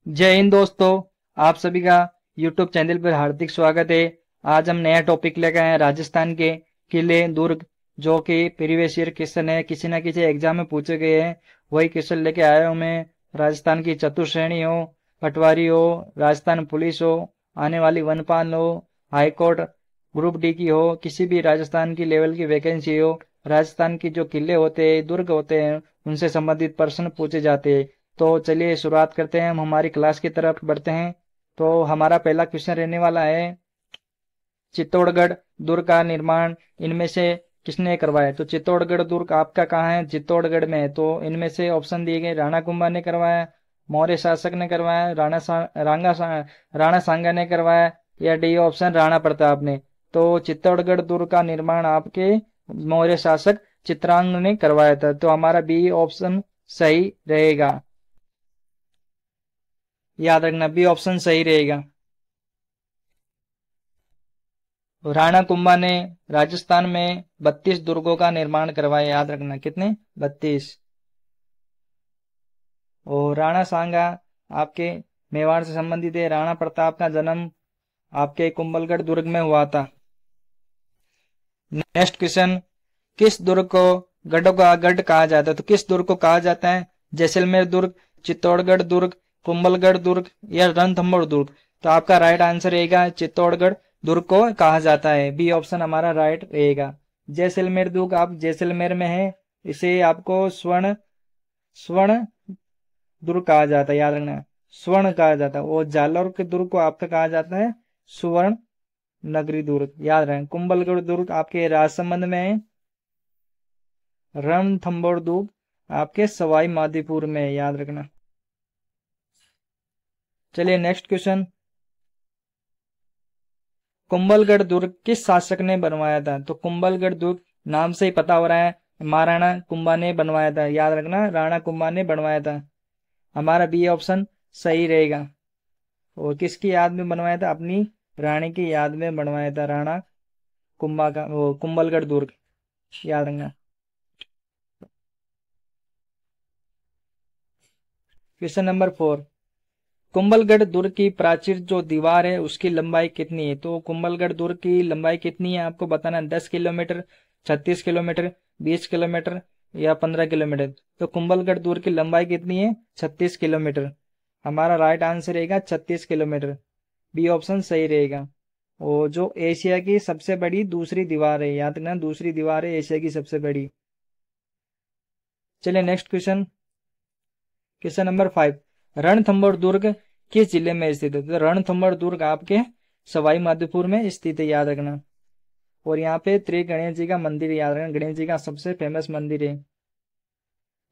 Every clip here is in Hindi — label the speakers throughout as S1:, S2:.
S1: जय हिंद दोस्तों। आप सभी का YouTube चैनल पर हार्दिक स्वागत है। आज हम नया टॉपिक लेकर आए हैं राजस्थान के किले दुर्ग, जो कि प्रीवियस ईयर क्वेश्चन है, किसी ना किसी एग्जाम में पूछे गए हैं। वही क्वेश्चन लेके आया हूं मैं। राजस्थान की चतुश्रेणी हो, पटवारी हो, राजस्थान पुलिस हो, आने वाली वनपाल हो, हाईकोर्ट ग्रुप डी की हो, किसी भी राजस्थान की लेवल की वैकेंसी हो, राजस्थान की जो किले होते हैं, दुर्ग होते हैं, उनसे संबंधित प्रश्न पूछे जाते हैं। तो चलिए शुरुआत करते हैं, हम हमारी क्लास की तरफ बढ़ते हैं। तो हमारा पहला क्वेश्चन रहने वाला है, चित्तौड़गढ़ दुर्ग का निर्माण इनमें से किसने करवाया? तो चित्तौड़गढ़ दुर्ग आपका कहाँ है? चित्तौड़गढ़ में है। तो इनमें से ऑप्शन दिए गए, राणा कुंभा ने करवाया, मौर्य शासक ने करवाया, राणा सांगा ने करवाया, या डी ऑप्शन राणा प्रताप ने। तो चित्तौड़गढ़ दुर्ग का निर्माण आपके मौर्य शासक चित्रांग ने करवाया था। तो हमारा बी ऑप्शन सही रहेगा। याद रखना, बी ऑप्शन सही रहेगा। राणा कुंभा ने राजस्थान में 32 दुर्गों का निर्माण करवाया। याद रखना, कितने? 32। और राणा सांगा आपके मेवाड़ से संबंधित है। राणा प्रताप का जन्म आपके कुंभलगढ़ दुर्ग में हुआ था। नेक्स्ट क्वेश्चन, किस दुर्ग को गढ़ों का गढ़ कहा जाता है? तो किस दुर्ग को कहा जाता है? जैसलमेर दुर्ग, चित्तौड़गढ़ दुर्ग, कुंभलगढ़ दुर्ग, या रणथंभौर दुर्ग? तो आपका राइट आंसर रहेगा चित्तौड़गढ़ दुर्ग को कहा जाता है। बी ऑप्शन हमारा राइट रहेगा। जैसलमेर दुर्ग आप जैसलमेर में है, इसे आपको स्वर्ण स्वर्ण दुर्ग कहा जाता है। याद रखना, स्वर्ण कहा जाता है। और जालौर के दुर्ग को आपका कहा जाता है सुवर्ण नगरी दुर्ग। याद रखें, कुंभलगढ़ दुर्ग आपके राजसमंद में है, रणथंभौर दुर्ग आपके सवाई माधोपुर में है। याद रखना। चलिए नेक्स्ट क्वेश्चन, कुंभलगढ़ दुर्ग किस शासक ने बनवाया था? तो कुंभलगढ़ दुर्ग नाम से ही पता हो रहा है, महाराणा कुंभा ने बनवाया था। याद रखना, राणा कुंभा ने बनवाया था। हमारा बी ऑप्शन सही रहेगा। और किसकी याद में बनवाया था? अपनी रानी की याद में बनवाया था राणा कुंभा का वो कुंभलगढ़ दुर्ग। याद रखना। क्वेश्चन नंबर 4, कुंभलगढ़ दुर्ग की प्राचीर जो दीवार है उसकी लंबाई कितनी है? तो कुंभलगढ़ दुर्ग की लंबाई कितनी है आपको बताना। 10 किलोमीटर, 36 किलोमीटर, 20 किलोमीटर, या 15 किलोमीटर? तो कुंभलगढ़ दुर्ग की लंबाई कितनी है? 36 किलोमीटर। हमारा राइट आंसर रहेगा 36 किलोमीटर। बी ऑप्शन सही रहेगा। और जो एशिया की सबसे बड़ी दूसरी दीवार है, याद रखना, दूसरी दीवार है एशिया की सबसे बड़ी। चलिए next question, question number 5, Ranthambore दुर्ग किस जिले में स्थित है? तो रणथंभौर दुर्ग आपके सवाई माधोपुर में स्थित है। याद रखना। और यहाँ पे त्रि गणेश जी का मंदिर, याद रखना, गणेश जी का सबसे फेमस मंदिर है।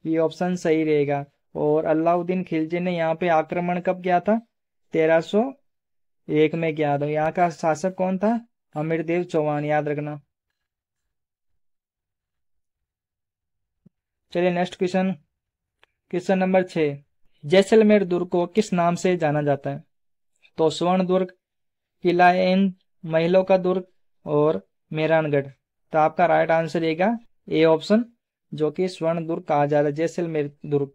S1: ये ऑप्शन सही रहेगा। और अलाउद्दीन खिलजी ने यहाँ पे आक्रमण कब किया था? 1301 में किया था। यहाँ का शासक कौन था? अमीरदेव चौहान। याद रखना। चलिए next question, question number 6, Jaisalmer दुर्ग को किस नाम से जाना जाता है? तो स्वर्ण दुर्ग, किला इन महलों का दुर्ग, और मेहरानगढ़? तो आपका राइट आंसर रहेगा ए ऑप्शन, जो कि स्वर्ण दुर्ग कहा जाता है जैसलमेर दुर्ग।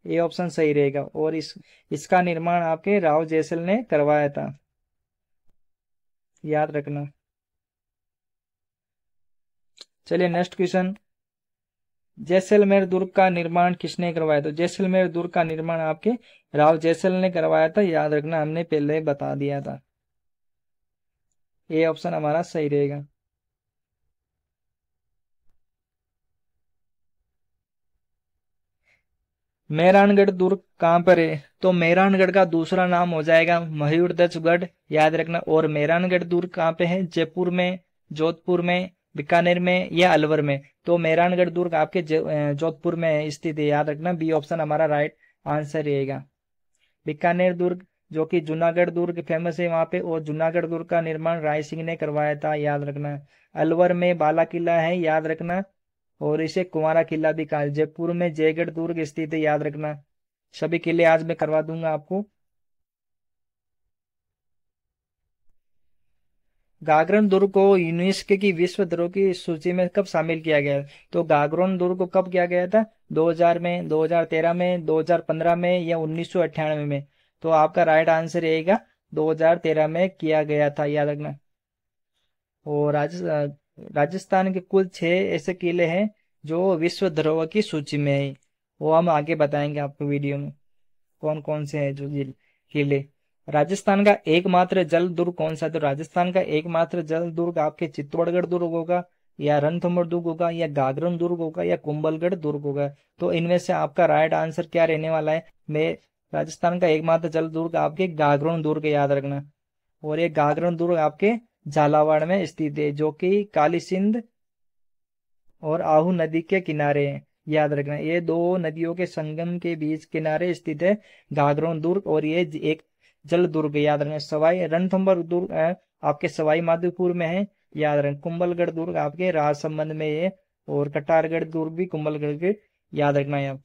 S1: ए ऑप्शन सही रहेगा। और इसका निर्माण आपके राव जैसल ने करवाया था। याद रखना। चलिए नेक्स्ट क्वेश्चन, जैसलमेर दुर्ग का निर्माण किसने करवाया? तो जैसलमेर दुर्ग का निर्माण आपके राव जैसल ने करवाया था। याद रखना, हमने पहले बता दिया था। ए ऑप्शन हमारा सही रहेगा। मेहरानगढ़ दुर्ग कहाँ पर है? तो मेहरानगढ़ का दूसरा नाम हो जाएगा मयूरध्वजगढ़। याद रखना। और मेहरानगढ़ दुर्ग कहाँ पे है? जयपुर में, जोधपुर में, बीकानेर में, या अलवर में? तो मेहरानगढ़ दुर्ग आपके जोधपुर में स्थित है। याद रखना, बी ऑप्शन हमारा राइट आंसर रहेगा। बीकानेर दुर्ग जो कि जूनागढ़ दुर्ग फेमस है वहां पे, और जूनागढ़ दुर्ग का निर्माण राय सिंह ने करवाया था। याद रखना। अलवर में बाला किला है। याद रखना। और इसे कुंवारा किला भी कहा। जयपुर में जयगढ़ दुर्ग स्थित है। याद रखना। सभी किले आज मैं करवा दूंगा आपको। गागरण दुर्ग को यूनेस्को की विश्व धरोहर की सूची में कब शामिल किया गया? तो गागरण दुर्ग को कब किया गया था? 2000 में, 2013 में, 2015 में, या 1998 में? तो आपका राइट आंसर रहेगा 2013 में किया गया था, याद रखना। और राजस्थान के कुल 6 ऐसे किले हैं जो विश्व धरोहर की सूची में है। वो हम आगे बताएंगे आपको वीडियो में कौन कौन से हैं जो किले। राजस्थान का एकमात्र जल दुर्ग कौन सा है? तो राजस्थान का एकमात्र जल दुर्ग आपके चित्तौड़गढ़ दुर्ग होगा, या रणथंभौर दुर्ग होगा, या गागरन दुर्ग होगा, या कुंभलगढ़ दुर्ग होगा। तो इनमें से आपका राइट आंसर क्या रहने वाला है? मैं राजस्थान का एकमात्र जल दुर्ग आपके गागरोन दुर्ग, याद रखना। और ये गागरोन दुर्ग आपके झालावाड़ में स्थित है, जो कि काली सिंध और आहू नदी के किनारे है, याद रखना। ये 2 नदियों के संगम के बीच किनारे स्थित है घाघरोन दुर्ग, और ये एक जल दुर्ग, याद रखना। सवाई रणथंभौर दुर्ग आपके सवाई माधोपुर में है, याद रखना। कुंभलगढ़ दुर्ग आपके राजसमंद में है, और कटारगढ़ दुर्ग भी कुंभलगढ़ के, याद रखना है।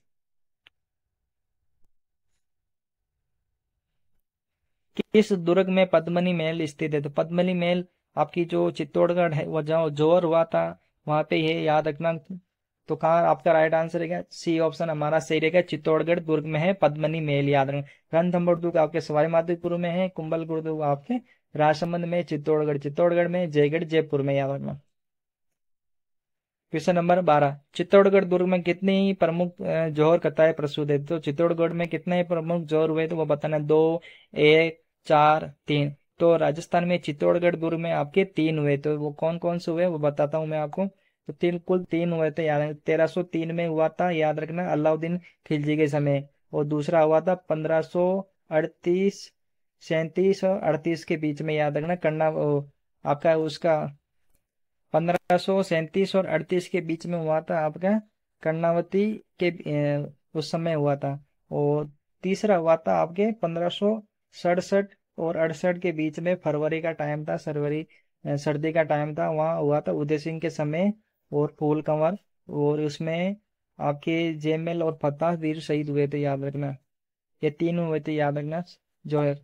S1: किस दुर्ग में पद्मनी महल स्थित है? तो पद्मनी महल आपकी जो चित्तौड़गढ़ है, वो जहाँ जोर हुआ था वहां पे है, याद रखना। तो कहाँ आपका राइट आंसर रहेगा? सी ऑप्शन हमारा सही रहेगा, चित्तौड़गढ़ दुर्ग में है पद्मनी महल, याद रखना। रणथंभौर दुर्ग आपके सवाई माधोपुर में है, कुंभलगढ़ दुर्ग आपके राजसमंद में, चित्तौड़गढ़ में, जयगढ़ जयपुर में, याद रखना। क्वेश्चन नंबर 12, चित्तौड़गढ़ दुर्ग में कितनी प्रमुख जौहर कथाएं प्रस्तुत है? तो चित्तौड़गढ़ में कितने प्रमुख जौहर हुए? तो वो बताना, 2, 1, 4, 3। तो राजस्थान में चित्तौड़गढ़ दुर्ग में आपके 3 हुए, तो वो कौन कौन से हुए वो बताता हूँ मैं आपको। तो कुल 3 हुए थे, याद 1303 में हुआ था, याद रखना, अलाउद्दीन खिलजी के समय। और दूसरा हुआ था 1538, 37 और 38 के बीच में, याद रखना। आपका उसका 1537 और 38 के बीच में हुआ था आपका कर्णावती के उस समय हुआ था। और तीसरा हुआ था आपके 1567 और 68 के बीच में, फरवरी का टाइम था, सर्दी का टाइम था, वहाँ हुआ था उदय सिंह के समय, और फूल कंवर। और उसमें आपके जयमल और फतेह वीर शहीद हुए थे, याद रखना। ये 3 हुए थे, याद रखना जो है।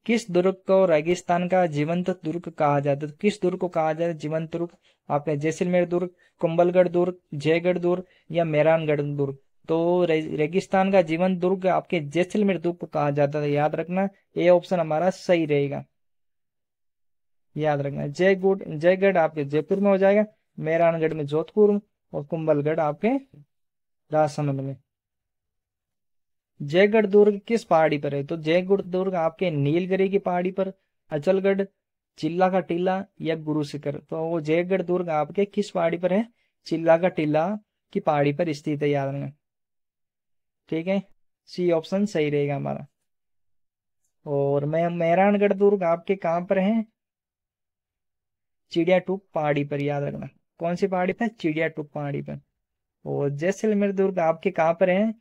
S1: किस दुर्ग को रेगिस्तान का जीवंत दुर्ग कहा जाता है? तो किस दुर्ग को कहा जाता है जीवंत दुर्ग? आपका जैसलमेर दुर्ग, कुंभलगढ़ दुर्ग, जयगढ़ दुर्ग, या मेहरानगढ़ दुर्ग। तो रेगिस्तान का जीवंत दुर्ग आपके जैसलमेर दुर्ग को कहा जाता है, याद रखना। ये ऑप्शन हमारा सही रहेगा, याद रखना। जयगढ़ आपके जयपुर में हो जाएगा, मेहरानगढ़ में जोधपुर, और कुंभलगढ़ आपके राजसमंद में। जयगढ़ दुर्ग किस पहाड़ी पर है? तो जयगढ़ दुर्ग आपके नीलगिरी की पहाड़ी पर, अचलगढ़, चिल्ला का टीला, या गुरु शिखर। तो वो जयगढ़ दुर्ग आपके किस पहाड़ी पर है? चिल्ला का टीला की पहाड़ी पर स्थित है, याद रखना। ठीक है, सी ऑप्शन सही रहेगा हमारा। और मैं मेहरानगढ़ दुर्ग आपके कहाँ पर है? चिड़िया टूप पहाड़ी पर, याद रखना। कौन सी पहाड़ी पर? चिड़िया टूप पहाड़ी पर। और जैसलमेर दुर्ग आपके कहाँ पर है?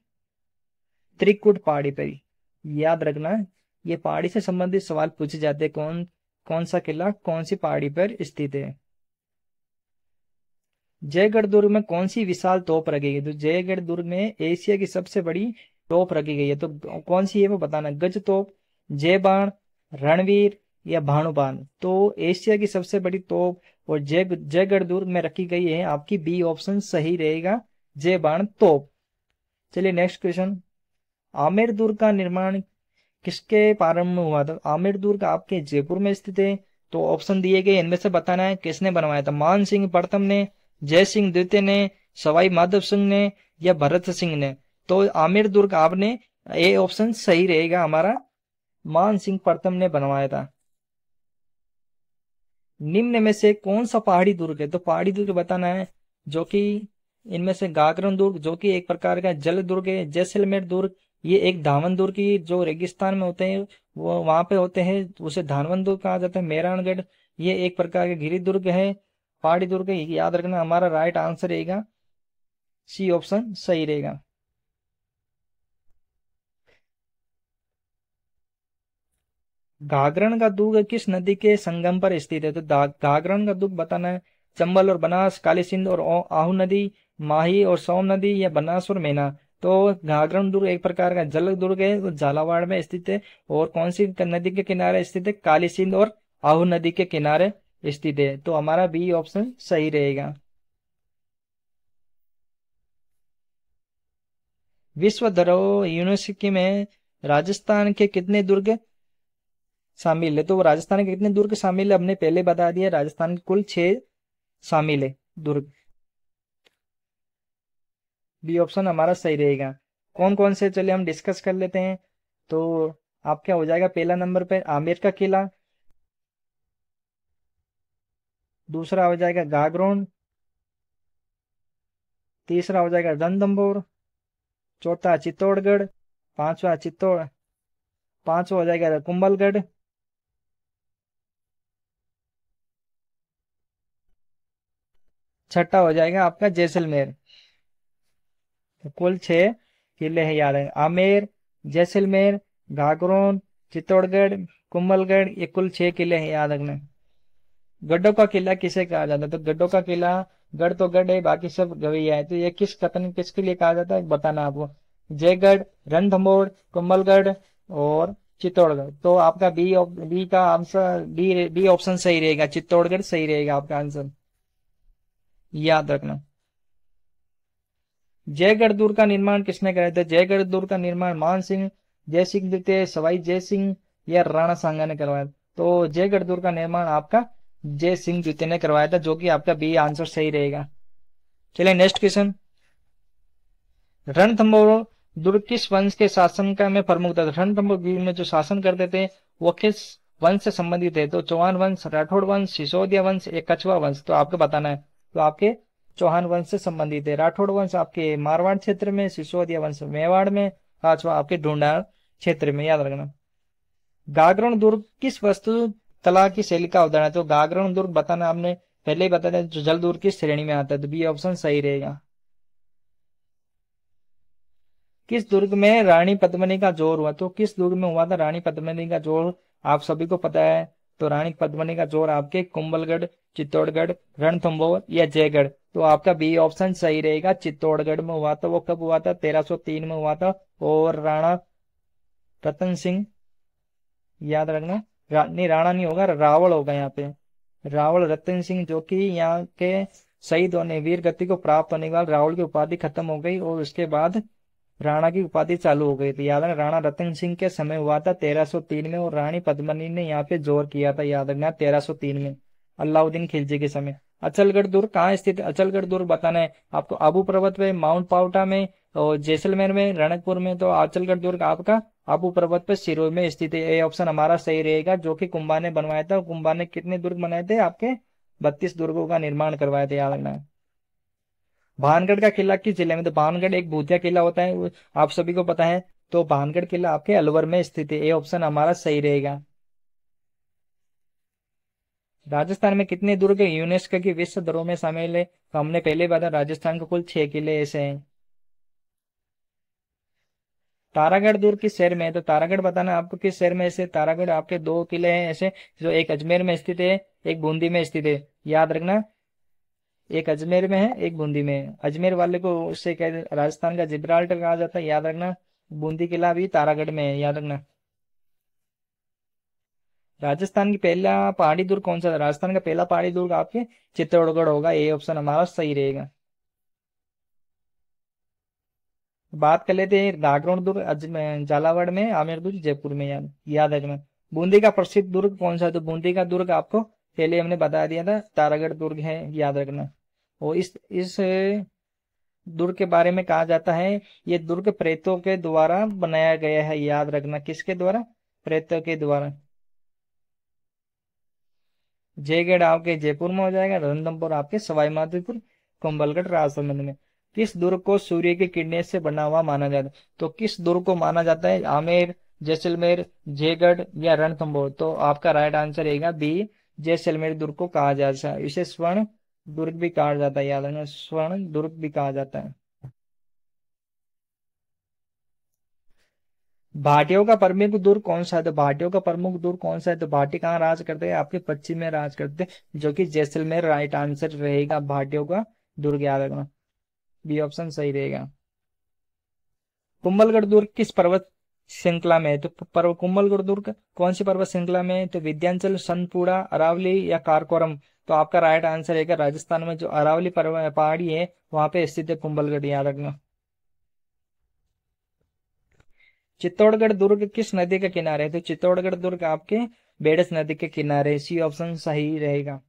S1: त्रिकुट पहाड़ी पर, याद रखना। ये पहाड़ी से संबंधित सवाल पूछे जाते हैं, कौन कौन सा किला कौन सी पहाड़ी पर स्थित है। जयगढ़ दुर्ग में कौन सी विशाल तोप रखी गई? तो जयगढ़ दुर्ग में एशिया की सबसे बड़ी तोप रखी गई है, तो कौन सी है वो बताना। गज तोप, जय बाण, रणवीर, या भानुबाण। तो एशिया की सबसे बड़ी तोप और जयगढ़ दुर्ग में रखी गई है, आपकी बी ऑप्शन सही रहेगा, जय बाण तोप। चलिए नेक्स्ट क्वेश्चन। आमेर दुर्ग का निर्माण किसके प्रारंभ में हुआ था? आमेर दुर्ग आपके जयपुर में स्थित है। तो ऑप्शन दिए गए, इनमें से बताना है किसने बनवाया था। मान सिंह प्रथम ने, जय सिंह द्वितीय ने, सवाई माधव सिंह ने, या भरत सिंह ने। तो आमेर दुर्ग आपने, ए ऑप्शन सही रहेगा हमारा, मान सिंह प्रथम ने बनवाया था। निम्न में से कौन सा पहाड़ी दुर्ग है? तो पहाड़ी दुर्ग बताना है, जो कि इनमें से गागरन दुर्ग जो कि एक प्रकार का जल दुर्ग है, जैसलमेर दुर्ग ये एक धावन दुर्ग की जो रेगिस्तान में होते हैं वो वहां पे होते हैं, उसे धानवन दुर्ग कहा जाता है। मेहरानगढ़ ये एक प्रकार के गिरी दुर्ग है, पहाड़ी दुर्ग है, याद रखना। हमारा राइट आंसर रहेगा सी ऑप्शन सही रहेगा। घाघरण का दुर्ग किस नदी के संगम पर स्थित है? तो घाघरण का दुर्ग बताना है, चंबल और बनास, काली सिंध और आहू नदी, माही और सोन नदी, या बनास और मेना। तो घाघरण दुर्ग एक प्रकार का जल दुर्ग है, वो झालावाड़ में स्थित है। और कौन सी नदी के किनारे स्थित है? काली सिंध और आहू नदी के किनारे स्थित है। तो हमारा बी ऑप्शन सही रहेगा। विश्व धरोहर यूनेस्को में राजस्थान के कितने दुर्ग शामिल है? तो वो राजस्थान के कितने दुर्ग शामिल है हमने पहले बता दिया, राजस्थान के कुल 6 शामिल है दुर्ग। बी ऑप्शन हमारा सही रहेगा। कौन कौन से, चलिए हम डिस्कस कर लेते हैं। तो आपका हो जाएगा पहला नंबर पे आमेर का किला, दूसरा हो जाएगा गागरोन, तीसरा हो जाएगा रणथंभौर, चौथा चित्तौड़गढ़, पांचवा चित्तौड़ पांचवा हो जाएगा कुंभलगढ़, छठा हो जाएगा आपका जैसलमेर। तो कुल 6 किले हैं याद है, आमेर, जैसलमेर, गागरोन, चित्तौड़गढ़, कुंभलगढ़, ये कुल 6 किले हैं याद रखना। गढ़ों का किला किसे कहा जाता है? तो गढ़ों का किला, गढ़ तो गढ़ है बाकी सब गवैया है, तो ये किस कथन किसके लिए कहा जाता है बताना आपको। जयगढ़, रणथंभौर, कुंभलगढ़ और चित्तौड़गढ़। तो आपका बी का आंसर, बी ऑप्शन सही रहेगा, चित्तौड़गढ़ सही रहेगा आपका आंसर, याद रखना। जयगढ़ दुर्ग का निर्माण किसने कराया था? जयगढ़ दुर्ग का निर्माण मान सिंह, जय सिंह द्वितीय, सवाई जय सिंह या राणा सांगा ने करवाया? तो जयगढ़ दुर्ग का निर्माण आपका जय सिंह द्वितीय ने करवाया था, जो कि आपका बी आंसर सही रहेगा। चलिए नेक्स्ट क्वेश्चन। रणथंभौर दुर्ग किस वंश के शासन का में प्रमुख था? रणथंभौर में जो शासन करते थे वो किस वंश से संबंधित है? तो चौहान वंश, राठौड़ वंश, सिसोदिया वंश, एक कछवा वंश। तो आपको बताना है। तो आपके चौहान वंश से संबंधित है। राठौड़ वंश आपके मारवाड़ क्षेत्र में, सिसोदिया वंश मेवाड़ में, पांचवा आपके ढूंढाड़ क्षेत्र में, याद रखना। गागरण दुर्ग किस वस्तु कला की शैली का उदाहरण है? तो गागरण दुर्ग बताना आपने पहले ही बताया, जो जल दुर्ग की श्रेणी में आता है, तो बी ऑप्शन सही रहेगा। किस दुर्ग में रानी पद्मिनी का जोर हुआ? तो किस दुर्ग में हुआ था रानी पद्मिनी का जोर? आप सभी को पता है। तो रानी पद्मिनी का जोर आपके कुंभलगढ़, चित्तौड़गढ़, रणथंभौर या जयगढ़। तो आपका बी ऑप्शन सही रहेगा, चित्तौड़गढ़ में हुआ था। वो कब हुआ था? 1303 में हुआ था। और राणा रतन सिंह, याद रखना। नहीं, राणा नहीं होगा, रावल होगा यहाँ पे। रावल रतन सिंह, जो कि यहाँ के शहीद होने, वीर गति को प्राप्त होने के बाद रावल की उपाधि खत्म हो गई और उसके बाद राणा की उपाधि चालू हो गई थी, याद है। राणा रतन सिंह के समय हुआ था 1303 में, और रानी पद्मिनी ने यहाँ पे जोर किया था, याद रखना, 1303 में, अलाउद्दीन खिलजी के समय। अचलगढ़ दुर्ग कहाँ स्थित है? अचलगढ़ दुर्ग बताना है आपको। आबू पर्वत पे, माउंट पाउटा में और जैसलमेर में, रणकपुर में। तो अचलगढ़ दुर्ग आपका आबू पर्वत पे सिरोही में स्थित है। ये ऑप्शन हमारा सही रहेगा, जो कि कुंभा ने बनवाया था। कुंभा ने कितने दुर्ग बनाए थे? आपके 32 दुर्गों का निर्माण करवाया था, याद रखना। भानगढ़ का किला किस जिले में? तो भानगढ़ एक भूतिया किला होता है, आप सभी को पता है। तो भानगढ़ किला आपके अलवर में स्थित है। ये ऑप्शन हमारा सही रहेगा। राजस्थान में कितने दुर्ग यूनेस्को की विश्व धरोहर में शामिल है? तो हमने पहले बताया राजस्थान के कुल 6 किले ऐसे हैं। तारागढ़ दुर्ग किस शहर में है? तो तारागढ़ बताना आपको किस शहर में ऐसे। तारागढ़ आपके 2 किले हैं ऐसे, जो एक अजमेर में स्थित है, एक बूंदी में स्थित है, याद रखना। एक अजमेर में है, एक बूंदी में है। अजमेर वाले को उससे कह राजस्थान का जिब्राल्टर कहा जाता है, याद रखना। बूंदी किला भी तारागढ़ में है, याद रखना। राजस्थान की पहला पहाड़ी दुर्ग कौन सा था? राजस्थान का पहला पहाड़ी दुर्ग आपके चित्तौड़गढ़ होगा। ये ऑप्शन हमारा सही रहेगा। बात कर लेते हैं नागौर दुर्ग, झालावाड़ में, आमेर दुर्ग जयपुर में, याद रखना। बूंदी का प्रसिद्ध दुर्ग कौन सा है? तो बूंदी का दुर्ग आपको पहले हमने बता दिया था, तारागढ़ दुर्ग है, याद रखना। और इस दुर्ग के बारे में कहा जाता है, ये दुर्ग प्रेतों के द्वारा बनाया गया है, याद रखना। किसके द्वारा? प्रेतों के द्वारा। जयगढ़ आपके जयपुर में हो जाएगा, रणथंभौर आपके सवाई माधोपुर, कुंभलगढ़ राजसमंद में। किस दुर्ग को सूर्य की किरणें से बना हुआ माना जाता है? तो किस दुर्ग को माना जाता है? आमेर, जैसलमेर, जयगढ़ या रणथंभौर? तो आपका राइट आंसर रहेगा बी, जैसलमेर दुर्ग को कहा जाता है। इसे स्वर्ण दुर्ग भी कहा जाता है, याद रखना, स्वर्ण दुर्ग भी कहा जाता है। भाटियों का प्रमुख दुर्ग कौन सा है? तो भाटियों का प्रमुख दुर्ग कौन सा है? तो भाटी कहाँ राज करते हैं? आपके पश्चिम में राज करते हैं, जो कि जैसलमेर राइट आंसर रहेगा। भाटियों का दुर्ग, याद रखना, बी ऑप्शन सही रहेगा। कुंभलगढ़ दुर्ग किस पर्वत श्रृंखला में है? तो कुंभलगढ़ दुर्ग कौन सी पर्वत श्रृंखला में है? तो विंध्याचल, सतपुड़ा, अरावली या काराकोरम? तो आपका राइट आंसर रहेगा राजस्थान में जो अरावली पहाड़ी है वहां पे स्थित है कुंभलगढ़, याद रखना। चित्तौड़गढ़ दुर्ग किस नदी के किनारे है? तो चित्तौड़गढ़ दुर्ग आपके बेडस नदी के किनारे, सी ऑप्शन सही रहेगा।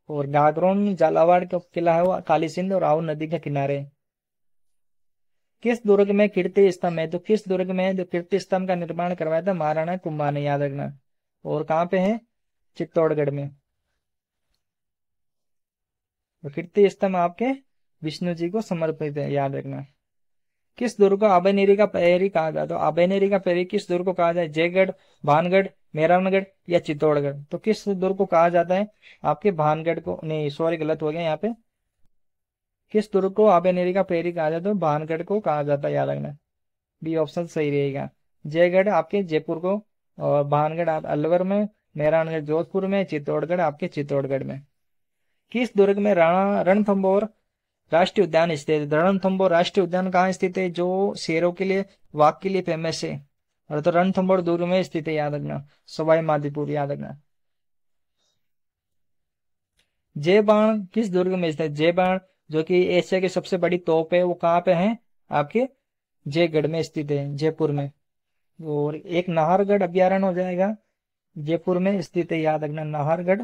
S1: और गागरोन झालावाड़ का किला है वो काली सिंध और आओ नदी के किनारे। किस दुर्ग में कीर्ति स्तंभ है? तो किस दुर्ग में जो कीर्ति स्तंभ का निर्माण करवाया था? महाराणा कुंभा ने, याद रखना। और कहाँ पे है? चित्तौड़गढ़ में। तो कीर्ति स्तंभ आपके विष्णु जी को समर्पित है, याद रखना। किस दुर्ग को आबेनेरी का पैरी कहा जाता है? तो आबेनेरी का पैरी किस दुर्ग को कहा जाए? जयगढ़, भानगढ़, मेहरानगढ़ या चित्तौड़गढ़? तो किस दुर्ग को कहा जाता है? आपके भानगढ़ को, नहीं सॉरी गलत हो गया यहाँ पे। किस दुर्ग को आबेनेरी का पैरी कहा जाता है? तो भानगढ़ को कहा जाता है, याद रखना। बी ऑप्शन सही रहेगा। जयगढ़ आपके जयपुर को, और भानगढ़ आप अलवर में, मेहरानगढ़ जोधपुर में, चित्तौड़गढ़ आपके चित्तौड़गढ़ में। किस दुर्ग में राणा रणथंभौर राष्ट्रीय उद्यान स्थित है? रणथंभौर राष्ट्रीय उद्यान कहाँ स्थित है? जो शेरों के लिए, वाघ के लिए फेमस है। और तो रणथंभौर दुर्ग में स्थित है, याद रखना। सवाई माधोपुर, याद रखना। जय बाण किस दुर्ग में स्थित है? जय बाण जो कि एशिया की सबसे बड़ी तोप है, वो कहाँ पे है? आपके जयगढ़ में स्थित है, जयपुर में। और एक नाहरगढ़ अभ्यारण्य हो जाएगा, जयपुर में स्थित है, याद रखना, नाहरगढ़।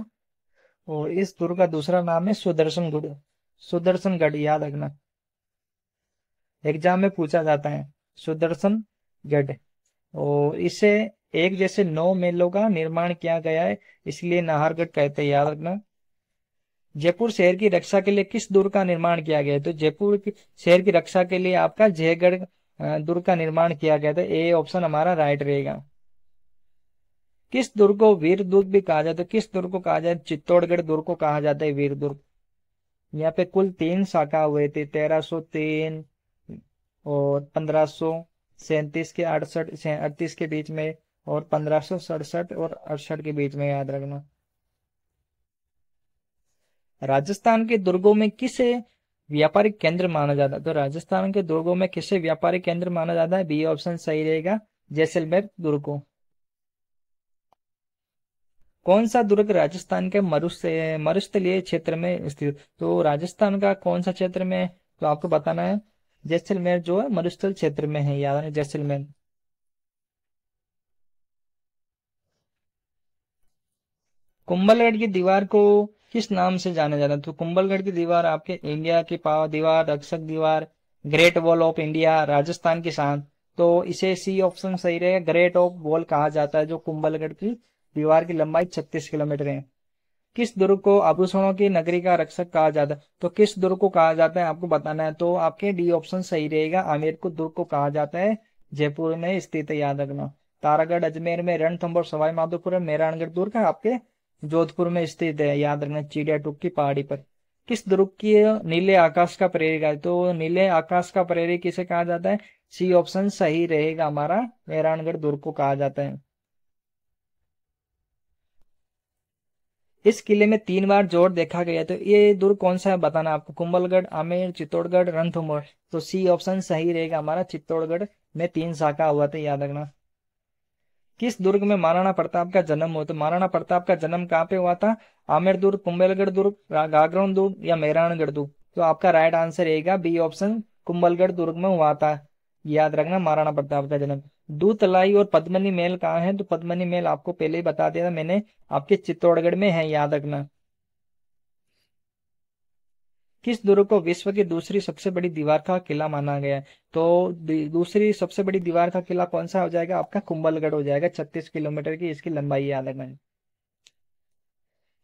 S1: और इस दुर्ग का दूसरा नाम है सुदर्शनगढ़, सुदर्शनगढ़, याद रखना। एग्जाम में पूछा जाता है सुदर्शनगढ़। और इसे एक जैसे 9 महलों का निर्माण किया गया है, इसलिए नाहरगढ़ कहते हैं, याद रखना। जयपुर शहर की रक्षा के लिए किस दुर्ग का निर्माण किया गया है? तो जयपुर की शहर की रक्षा के लिए आपका जयगढ़ दुर्ग का निर्माण किया गया था। ए ऑप्शन हमारा राइट रहेगा। किस दुर्ग को वीर दुर्ग भी कहा जाता है? किस दुर्ग को कहा जाता है? चित्तौड़गढ़ दुर्ग को कहा जाता है वीर दुर्ग। यहाँ पे कुल 3 शाखा हुए थे, 1303 और 1537 के 38 के बीच में, और 1567 और 68 के बीच में, याद रखना। राजस्थान के दुर्गों में किसे व्यापारिक केंद्र माना जाता है? तो राजस्थान के दुर्गों में किसे व्यापारिक केंद्र माना जाता है? बी ऑप्शन सही रहेगा, जैसलमेर दुर्ग को। कौन सा दुर्ग राजस्थान के मरुस्थलीय क्षेत्र में स्थित? तो राजस्थान का कौन सा क्षेत्र में है? तो आपको बताना है। जैसलमेर जो है मरुस्थल क्षेत्र में है, याद है, जैसलमेर। कुंभलगढ़ की दीवार को किस नाम से जाना जाता है? तो कुंभलगढ़ की दीवार आपके इंडिया की पाव दीवार, रक्षक दीवार, great wall of India, Rajasthan की शान। तो इसे सी ऑप्शन सही रहेगा, ग्रेट ऑफ वॉल कहा जाता है, जो कुंभलगढ़ की दीवार की लंबाई 36 किलोमीटर है। किस दुर्ग को आभूषणों की नगरी का रक्षक कहा जाता है? तो किस दुर्ग को कहा जाता है आपको बताना है। तो आपके डी ऑप्शन सही रहेगा, आमेर को दुर्ग को कहा जाता है, जयपुर में स्थित है, याद रखना। तारागढ़ अजमेर में, रणथंभौर सवाई माधोपुर में, मेहरानगढ़ दुर्ग है आपके जोधपुर में स्थित है, याद रखना, चिड़िया टूक की पहाड़ी पर। किस दुर्ग की नीले आकाश का प्रेरक है? तो नीले आकाश का प्रेरक किसे कहा जाता है? सी ऑप्शन सही रहेगा हमारा, मेहरानगढ़ दुर्ग को कहा जाता है। इस किले में 3 बार जोर देखा गया, तो ये दुर्ग कौन सा है बताना आपको। कुंभलगढ़, आमेर, चित्तौड़गढ़, रणथंभौर। तो सी ऑप्शन सही रहेगा हमारा, चित्तौड़गढ़ में 3 शाखा हुआ था, याद रखना। किस दुर्ग में महाराणा प्रताप का जन्म हुआ? तो महाराणा प्रताप का जन्म कहाँ पे हुआ था? आमेर दुर्ग, कुंभलगढ़ दुर्ग, गागरोन दुर्ग या मेहरानगढ़ दुर्ग? तो आपका राइट आंसर रहेगा बी ऑप्शन, कुंभलगढ़ दुर्ग में हुआ था, याद रखना, महाराणा प्रताप का जन्म। दूतलाई और पद्मनी महल कहाँ है? तो पद्मनी महल आपको पहले ही बता दिया था मैंने, आपके चित्तौड़गढ़ में है, याद रखना। किस दुर्ग को विश्व की दूसरी सबसे बड़ी दीवार का किला माना गया है? तो दूसरी सबसे बड़ी दीवार का किला कौन सा हो जाएगा आपका? कुंभलगढ़ हो जाएगा, 36 किलोमीटर की इसकी लंबाई, याद रखना।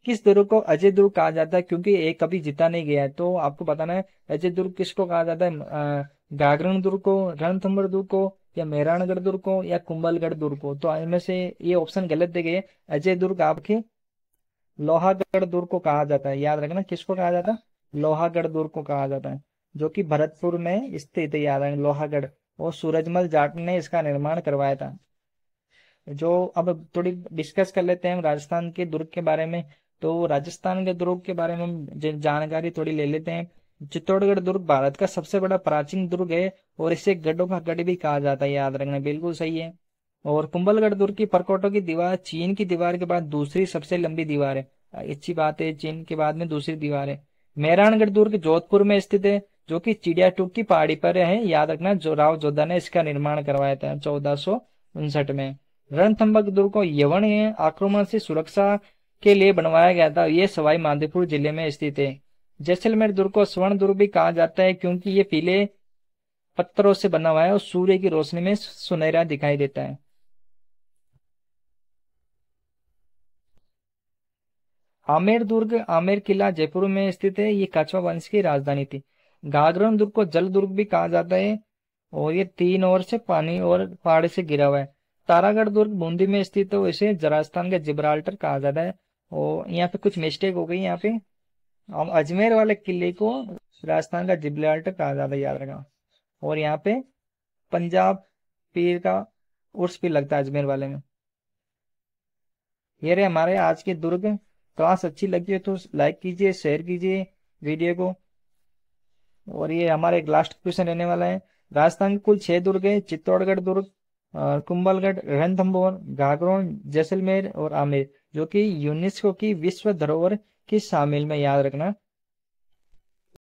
S1: किस दुर्ग को अजय दुर्ग कहा जाता है? क्योंकि एक कभी जीता नहीं गया है, तो आपको बताना है अजय दुर्ग किसको कहा जाता है। गागरण दुर्ग को, रणथंभौर दुर्ग को, या मेहरानगढ़ दुर्ग को, या कुंभलगढ़ दुर्ग को? तो इनमें से ये ऑप्शन गलत दे गए। अजय दुर्ग आपके लोहागढ़ दुर्ग को कहा जाता है, याद रखना, किसको कहा जाता है? लोहागढ़ दुर्ग को कहा जाता है, जो कि भरतपुर में स्थित है, याद रखना, लोहागढ़। और सूरजमल जाट ने इसका निर्माण करवाया था। जो अब थोड़ी डिस्कस कर लेते हैं हम राजस्थान के दुर्ग के बारे में। तो राजस्थान के दुर्ग के बारे में हम जानकारी थोड़ी ले लेते हैं। चित्तौड़गढ़ दुर्ग भारत का सबसे बड़ा प्राचीन दुर्ग है, और इसे गढ़ों का गढ़ भी कहा जाता है, याद रखना, बिल्कुल सही है। और कुंभलगढ़ दुर्ग की परकोटों की दीवार चीन की दीवार के बाद दूसरी सबसे लंबी दीवार है। अच्छी बात है, चीन के बाद में दूसरी दीवार है। मेहरानगढ़ दुर्ग जोधपुर में स्थित है, जो कि चिड़ियाटूप की पहाड़ी पर है, याद रखना। जो राव जोधा ने इसका निर्माण करवाया था 1459 में। रणथंभौर दुर्ग को यवन आक्रमण से सुरक्षा के लिए बनवाया गया था। ये सवाई माधोपुर जिले में स्थित है। जैसलमेर दुर्ग को स्वर्ण दुर्ग भी कहा जाता है, क्योंकि ये पीले पत्थरों से बना हुआ है और सूर्य की रोशनी में सुनहरा दिखाई देता है। आमेर दुर्ग, आमेर किला जयपुर में स्थित है। ये कछवा वंश की राजधानी थी। गागरण दुर्ग को जल दुर्ग भी कहा जाता है, और ये तीन ओर से पानी और पहाड़ से घिरा हुआ है। तारागढ़ दुर्ग बूंदी में स्थित है, इसे राजस्थान का जिब्राल्टर कहा जाता है। और यहाँ पे कुछ मिस्टेक हो गई यहाँ पे, हम अजमेर वाले किले को राजस्थान का जिब्राल्टर कहा जाता है, याद रखना। और यहाँ पे पंजाब पीर का उर्स भी लगता है अजमेर वाले में। ये रहे हमारे आज के दुर्ग। क्लास अच्छी लगी हो तो लाइक कीजिए, शेयर कीजिए वीडियो को। और ये हमारा एक लास्ट क्वेश्चन रहने वाला है। राजस्थान के कुल 6 दुर्ग है: चित्तौड़गढ़ दुर्ग, कुंभलगढ़, रणथंभौर, गागरोन, जैसलमेर और आमेर, जो कि यूनेस्को की विश्व धरोहर की शामिल में, याद रखना।